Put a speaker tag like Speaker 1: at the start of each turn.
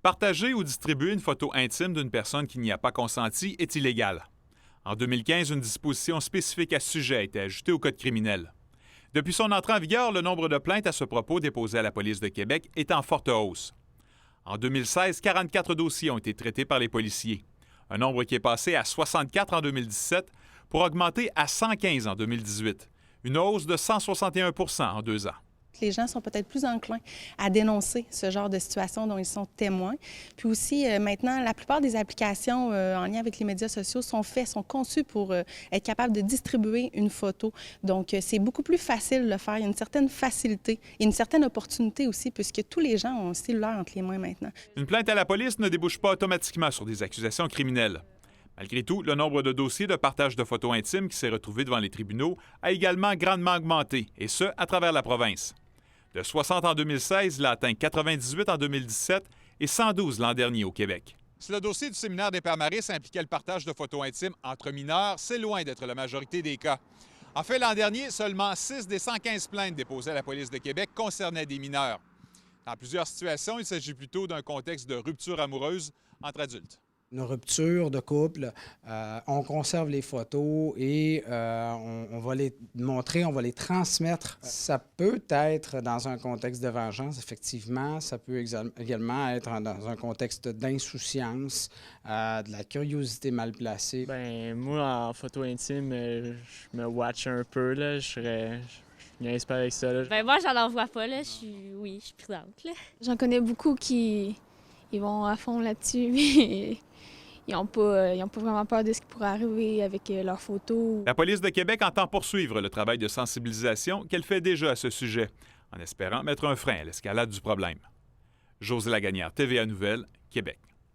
Speaker 1: Partager ou distribuer une photo intime d'une personne qui n'y a pas consenti est illégal. En 2015, une disposition spécifique à ce sujet a été ajoutée au Code criminel. Depuis son entrée en vigueur, le nombre de plaintes à ce propos déposées à la police de Québec est en forte hausse. En 2016, 44 dossiers ont été traités par les policiers, un nombre qui est passé à 64 en 2017 pour augmenter à 115 en 2018, une hausse de 161 en 2 ans.
Speaker 2: Les gens sont peut-être plus enclins à dénoncer ce genre de situation dont ils sont témoins. Puis aussi, maintenant, la plupart des applications en lien avec les médias sociaux sont conçues pour être capables de distribuer une photo. Donc, c'est beaucoup plus facile de le faire. Il y a une certaine facilité et une certaine opportunité aussi, puisque tous les gens ont un cellulaire entre les mains maintenant.
Speaker 1: Une plainte à la police ne débouche pas automatiquement sur des accusations criminelles. Malgré tout, le nombre de dossiers de partage de photos intimes qui s'est retrouvé devant les tribunaux a également grandement augmenté, et ce, à travers la province. De 60 en 2016, il a atteint 98 en 2017 et 112 l'an dernier au Québec. Si le dossier du séminaire des Pères Maristes impliquait le partage de photos intimes entre mineurs, c'est loin d'être la majorité des cas. En fait, l'an dernier, seulement 6 des 115 plaintes déposées à la police de Québec concernaient des mineurs. Dans plusieurs situations, il s'agit plutôt d'un contexte de rupture amoureuse entre adultes.
Speaker 3: Une rupture de couple, on conserve les photos et on va les montrer, on va les transmettre. Ça peut être dans un contexte de vengeance, effectivement. Ça peut également être dans un contexte d'insouciance, de la curiosité mal placée.
Speaker 4: Ben moi, en photo intime, je me watch un peu, là. Je niaise pas avec ça, là.
Speaker 5: Ben moi, j'en envoie pas, là. Je suis prudente, là.
Speaker 6: J'en connais beaucoup qui vont à fond là-dessus, mais ils n'ont pas vraiment peur de ce qui pourrait arriver avec leurs photos.
Speaker 1: La police de Québec entend poursuivre le travail de sensibilisation qu'elle fait déjà à ce sujet, en espérant mettre un frein à l'escalade du problème. Josée Lagagnère, TVA Nouvelles, Québec.